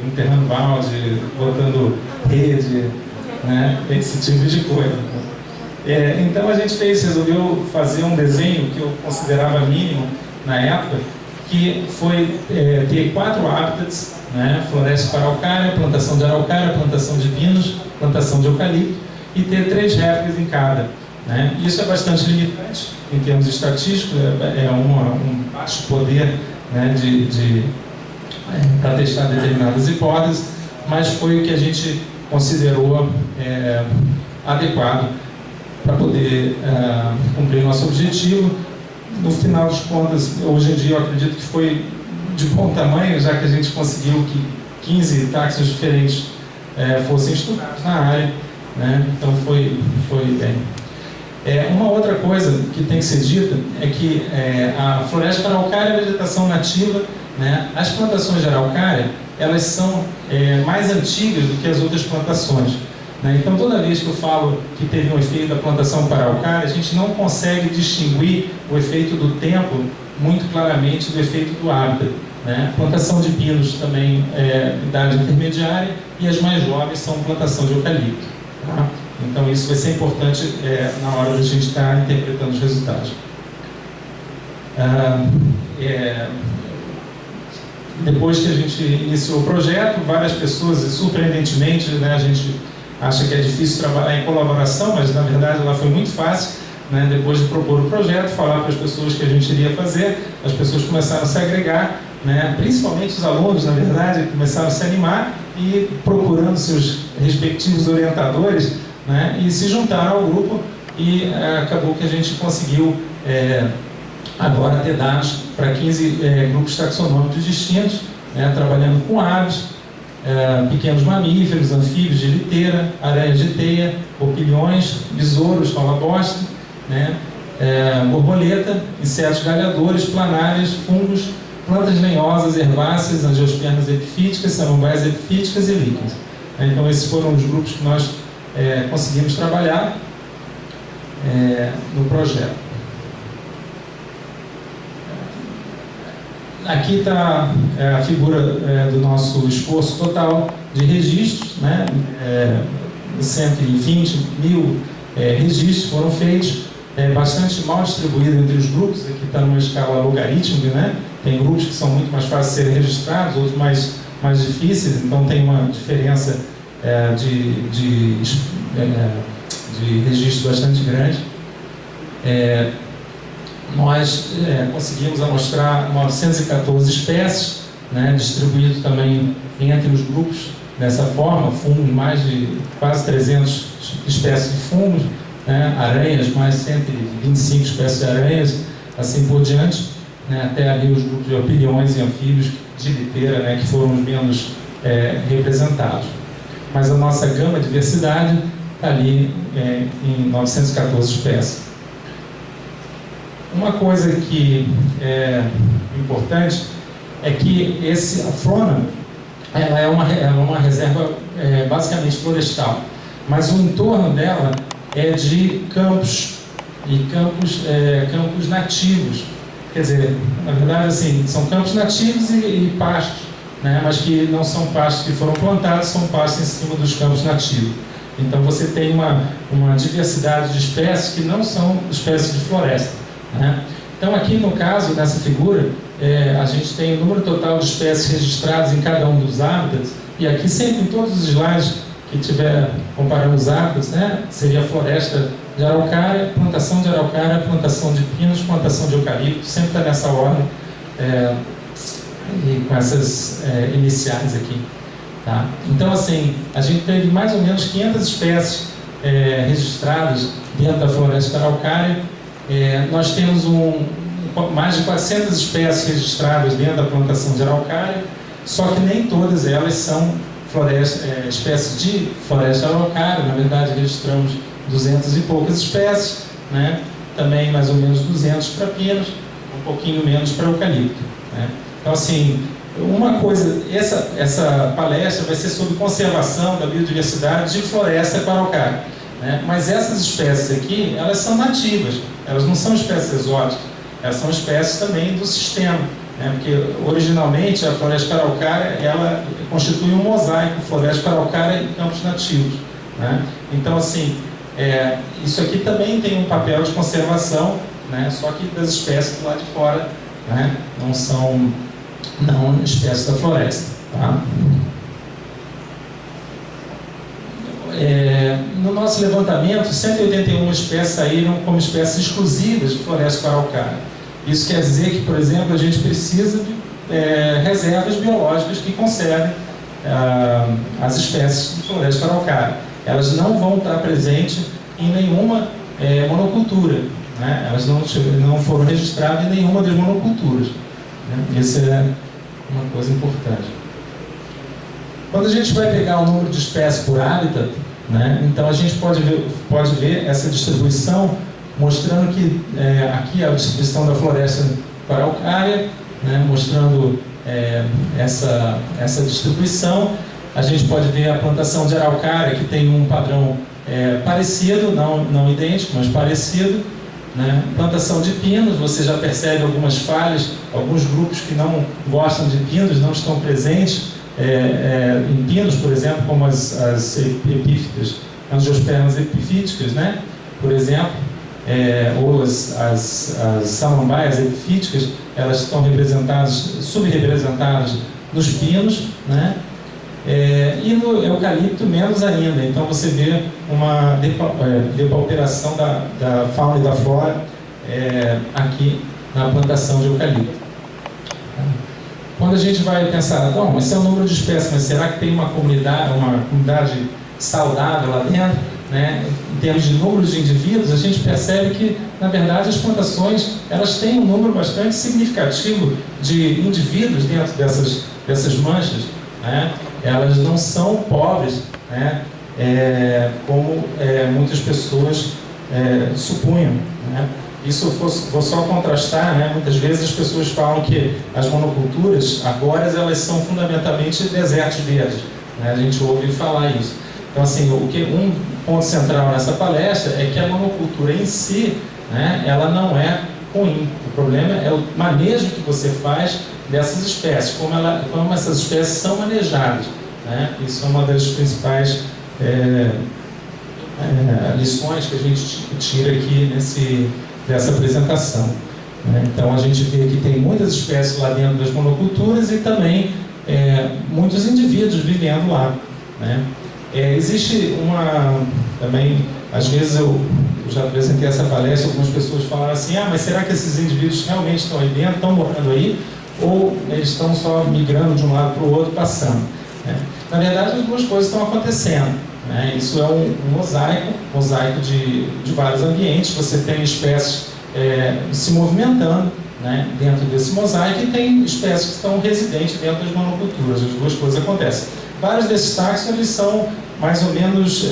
enterrando balde, botando rede, né? Esse tipo de coisa. Então a gente resolveu fazer um desenho que eu considerava mínimo na época, que foi ter 4 hábitats, né? Floresta para araucária, plantação de araucária, plantação de pinos, plantação de eucalipto, e ter 3 réplicas em cada, né? Isso é bastante limitante em termos estatísticos, um baixo poder, né, para testar determinadas hipóteses, mas foi o que a gente considerou adequado para poder cumprir nosso objetivo. No final das contas, hoje em dia eu acredito que foi de bom tamanho, já que a gente conseguiu que 15 táxons diferentes fossem estudados na área, né? Então foi bem. Uma outra coisa que tem que ser dita é que a floresta para araucária é vegetação nativa, né? As plantações de araucária, elas são mais antigas do que as outras plantações, né? Então, toda vez que eu falo que teve um efeito da plantação para araucária, a gente não consegue distinguir o efeito do tempo muito claramente do efeito do hábitat, né? Plantação de pinos também é idade intermediária, e as mais jovens são plantação de eucalipto, tá? Então, isso vai ser importante na hora da gente estar interpretando os resultados. Depois que a gente iniciou o projeto, várias pessoas, e surpreendentemente, né, a gente acha que é difícil trabalhar em colaboração, mas na verdade ela foi muito fácil, né? Depois de propor o projeto, falar para as pessoas que a gente iria fazer, as pessoas começaram a se agregar, né? Principalmente os alunos, na verdade, começaram a se animar e procurando seus respectivos orientadores, né? E se juntaram ao grupo, e acabou que a gente conseguiu agora ter dados para 15 grupos taxonômicos distintos, né? Trabalhando com aves, pequenos mamíferos, anfíbios de liteira, aranhas de teia, opilhões, besouros, falabosta, né? Borboleta, insetos galhadores, planárias, fungos, plantas lenhosas, herbáceas, angiospermas epifíticas, samambaias epifíticas e líquens. Então esses foram os grupos que nós conseguimos trabalhar no projeto. Aqui está a figura do nosso esforço total de registros, né? 120 mil registros foram feitos, bastante mal distribuído entre os grupos. Aqui está numa escala logarítmica, né? Tem grupos que são muito mais fáceis de serem registrados, outros mais difíceis, então tem uma diferença de registro bastante grande. Nós conseguimos amostrar 914 espécies, né, distribuído também entre os grupos dessa forma, fungos, mais de quase 300 espécies de fungos, né, aranhas, mais 125 espécies de aranhas, assim por diante, né, até ali os grupos de opilhões e anfíbios de liteira, né, que foram os menos representados. Mas a nossa gama de diversidade está ali em 914 espécies. Uma coisa que é importante é que a Frona ela é uma reserva basicamente florestal, mas o entorno dela é de campos, e campos nativos. Quer dizer, na verdade, assim, são campos nativos e pastos, né? Mas que não são pastos que foram plantados, são pastos em cima dos campos nativos. Então você tem uma diversidade de espécies que não são espécies de floresta, né? Então aqui no caso, nessa figura, a gente tem o número total de espécies registradas em cada um dos hábitats, e aqui sempre em todos os slides que tiver comparando os hábitats, né, seria a floresta de araucária, plantação de araucária, plantação de pinos, plantação de eucalipto, sempre está nessa ordem, e com essas iniciais aqui, tá? Então assim, a gente teve mais ou menos 500 espécies registradas dentro da floresta araucária. Nós temos mais de 400 espécies registradas dentro da plantação de araucária, só que nem todas elas são espécies de floresta araucária. Na verdade, registramos 200 e poucas espécies, né? Também mais ou menos 200 para pinos, um pouquinho menos para eucalipto, né? Então, assim, uma coisa, essa palestra vai ser sobre conservação da biodiversidade de floresta para araucária, né? Mas essas espécies aqui, elas são nativas, elas não são espécies exóticas, elas são espécies também do sistema, né? Porque originalmente a floresta araucária ela constitui um mosaico, floresta araucária e campos nativos, né? Então, assim, isso aqui também tem um papel de conservação, né? Só que das espécies do lado de fora, né? Não são espécies da floresta, tá? No nosso levantamento, 181 espécies saíram como espécies exclusivas de floresta araucária. Isso quer dizer que, por exemplo, a gente precisa de reservas biológicas que conservem as espécies de floresta araucária. Elas não vão estar presentes em nenhuma monocultura, né? Elas não foram registradas em nenhuma das monoculturas, né? Isso é uma coisa importante. Quando a gente vai pegar o número de espécies por hábitat, né, então a gente pode ver essa distribuição, mostrando que aqui é a distribuição da floresta araucária, né, mostrando essa distribuição. A gente pode ver a plantação de araucária, que tem um padrão parecido, não idêntico, mas parecido, né? Plantação de pinos, você já percebe algumas falhas, alguns grupos que não gostam de pinos não estão presentes em pinos, por exemplo, como as epífitas, angiospermas epifíticas, né? Por exemplo, ou as samambaias epifíticas, elas estão subrepresentadas nos pinos, né? E no eucalipto menos ainda. Então você vê uma depauperação da fauna e da flora aqui na plantação de eucalipto. Quando a gente vai pensar, bom, esse é o número de espécies, mas será que tem uma comunidade saudável lá dentro, né? Em termos de número de indivíduos, a gente percebe que, na verdade, as plantações elas têm um número bastante significativo de indivíduos dentro dessas manchas, né? Elas não são pobres, né? Como muitas pessoas supunham, né? Isso vou só contrastar, né? Muitas vezes as pessoas falam que as monoculturas, agora elas são fundamentalmente desertos verdes, né? A gente ouve falar isso. Então, assim, um ponto central nessa palestra é que a monocultura em si, né, ela não é ruim. O problema é o manejo que você faz dessas espécies, como essas espécies são manejadas, né? Isso é uma das principais lições que a gente tira aqui dessa apresentação, né? Então a gente vê que tem muitas espécies lá dentro das monoculturas e também muitos indivíduos vivendo lá, né? Existe também, às vezes eu já apresentei essa palestra, algumas pessoas falaram assim, mas será que esses indivíduos realmente estão aí dentro, estão morando aí, ou eles estão só migrando de um lado para o outro, passando, né? Na verdade, as duas coisas estão acontecendo, né? Isso é um mosaico de vários ambientes. Você tem espécies se movimentando, né, dentro desse mosaico, e tem espécies que estão residentes dentro das monoculturas. As duas coisas acontecem. Vários desses táxons eles são mais ou menos,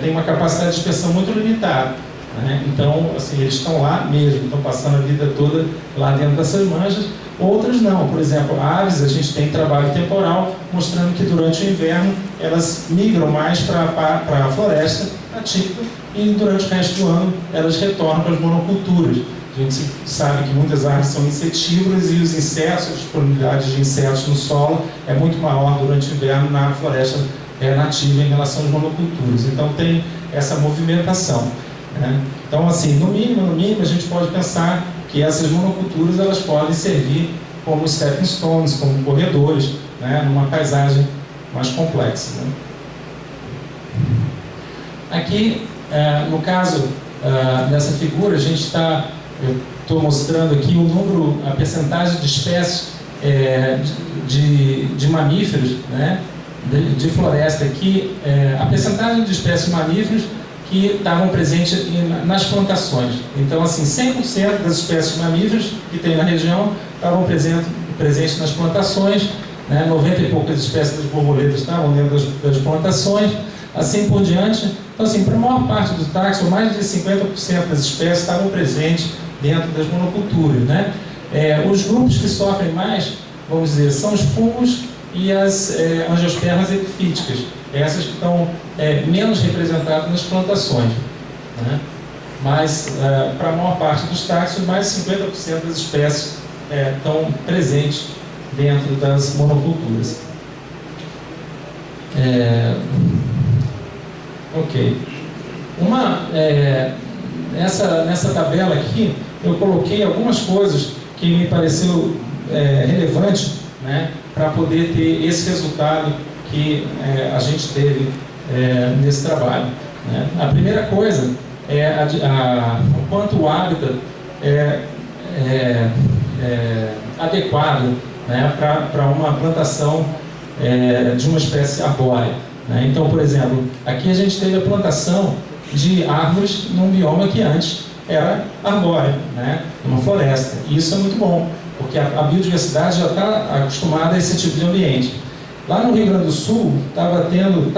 têm uma capacidade de dispersão muito limitada, né? Então, assim, eles estão lá mesmo, estão passando a vida toda lá dentro dessas manchas. Outras não. Por exemplo, aves, a gente tem trabalho temporal mostrando que durante o inverno elas migram mais para a floresta atípica e durante o resto do ano elas retornam para as monoculturas. A gente sabe que muitas aves são insetívoras e os insetos, a disponibilidade de insetos no solo é muito maior durante o inverno na floresta nativa em relação às monoculturas. Então tem essa movimentação, né? Então, assim, no mínimo, a gente pode pensar que essas monoculturas elas podem servir como stepping stones, como corredores, né, numa paisagem mais complexa, né? Aqui, no caso dessa figura, eu estou mostrando aqui o número, a percentagem de espécies de mamíferos, né, de floresta aqui, a percentagem de espécies de mamíferos que estavam presentes nas plantações. Então, assim, 100% das espécies de mamíferos que tem na região estavam presentes nas plantações, né? 90 e poucas espécies das borboletas estavam dentro das plantações, assim por diante. Então, assim, para a maior parte do táxon, mais de 50% das espécies estavam presentes dentro das monoculturas, né? Os grupos que sofrem mais, vamos dizer, são os fungos e as angiospermas epifíticas. Essas que estão menos representadas nas plantações, né? Mas, para a maior parte dos táxons, mais de 50% das espécies tão presente dentro das monoculturas. Ok. Nessa tabela aqui, eu coloquei algumas coisas que me pareceu relevante, né, para poder ter esse resultado que a gente teve nesse trabalho, né. A primeira coisa é o quanto o hábitat é adequado, né, para uma plantação de uma espécie arbórea, né. Então, por exemplo, aqui a gente teve a plantação de árvores num bioma que antes era arbóreo, né, uma floresta. E isso é muito bom, porque a biodiversidade já está acostumada a esse tipo de ambiente. Lá no Rio Grande do Sul está tendo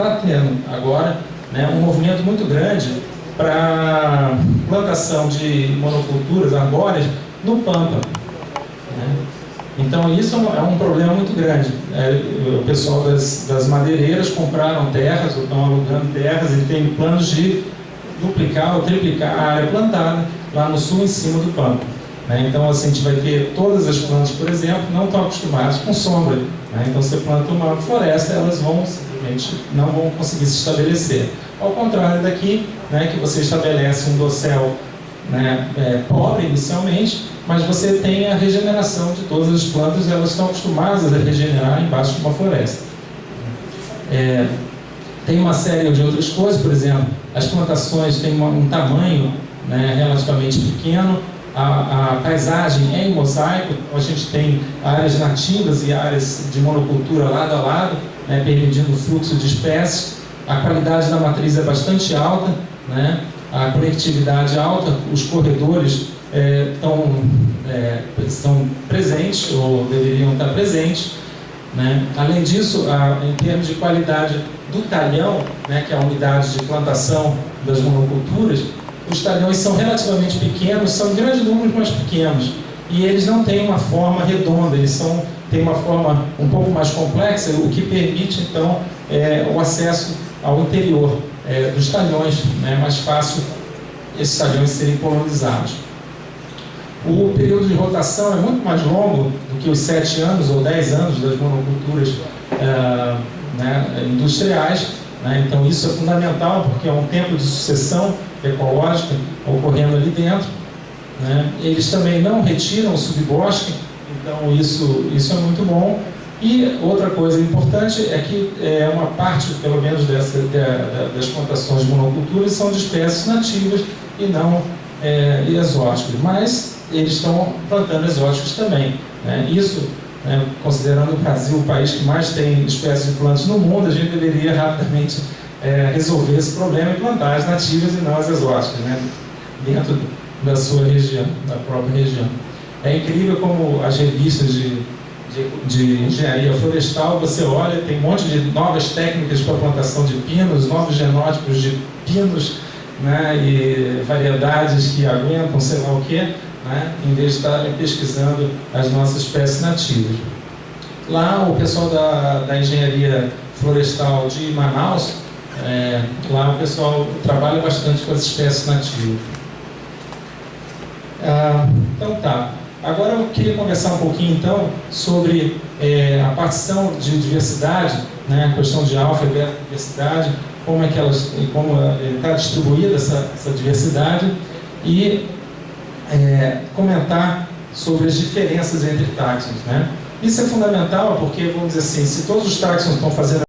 agora, né, um movimento muito grande para plantação de monoculturas arbóreas no Pampa, né? Então isso é um problema muito grande. O pessoal das madeireiras compraram terras, ou estão alugando terras, e tem planos de duplicar ou triplicar a área plantada lá no sul, em cima do Pampa, né? Então assim, a gente vai ter todas as plantas, por exemplo, não estão acostumadas com sombra, né? Então você planta uma floresta, elas simplesmente não vão conseguir se estabelecer. Ao contrário daqui, né, que você estabelece um dossel, né, pobre inicialmente, mas você tem a regeneração de todas as plantas, elas estão acostumadas a regenerar embaixo de uma floresta. Tem uma série de outras coisas, por exemplo, as plantações têm um tamanho, né, relativamente pequeno, a paisagem é em mosaico, a gente tem áreas nativas e áreas de monocultura lado a lado, né, permitindo o fluxo de espécies. A qualidade da matriz é bastante alta, né, a conectividade alta, os corredores estão presentes, ou deveriam estar presentes, né. Além disso, em termos de qualidade do talhão, né, que é a unidade de plantação das monoculturas, os talhões são relativamente pequenos, são em grandes números, mas pequenos, e eles não têm uma forma redonda, eles têm uma forma um pouco mais complexa, o que permite então o acesso ao interior dos talhões, né, mais fácil esses talhões serem colonizados. O período de rotação é muito mais longo do que os 7 anos ou 10 anos das monoculturas né, industriais, né? Então isso é fundamental, porque é um tempo de sucessão ecológica ocorrendo ali dentro, né? Eles também não retiram o subbosque, então isso é muito bom. E outra coisa importante é que uma parte, pelo menos das plantações de monoculturas, são de espécies nativas e não exóticas, mas eles estão plantando exóticos também, né? Isso, considerando o Brasil o país que mais tem espécies de plantas no mundo, a gente deveria rapidamente resolver esse problema e plantar as nativas e não as exóticas, né, dentro da sua região, da própria região. É incrível como as revistas de engenharia florestal, você olha, tem um monte de novas técnicas para plantação de pinos, novos genótipos de pinos, né, e variedades que aguentam sei lá o quê, né, em vez de estarem pesquisando as nossas espécies nativas. Lá o pessoal da engenharia florestal de Manaus, lá o pessoal trabalha bastante com as espécies nativas. Então tá. Agora eu queria conversar um pouquinho então sobre a partição de diversidade, né, a questão de alfa e beta diversidade, como está distribuída essa diversidade, e comentar sobre as diferenças entre táxons, né? Isso é fundamental porque, vamos dizer assim, se todos os táxons estão fazendo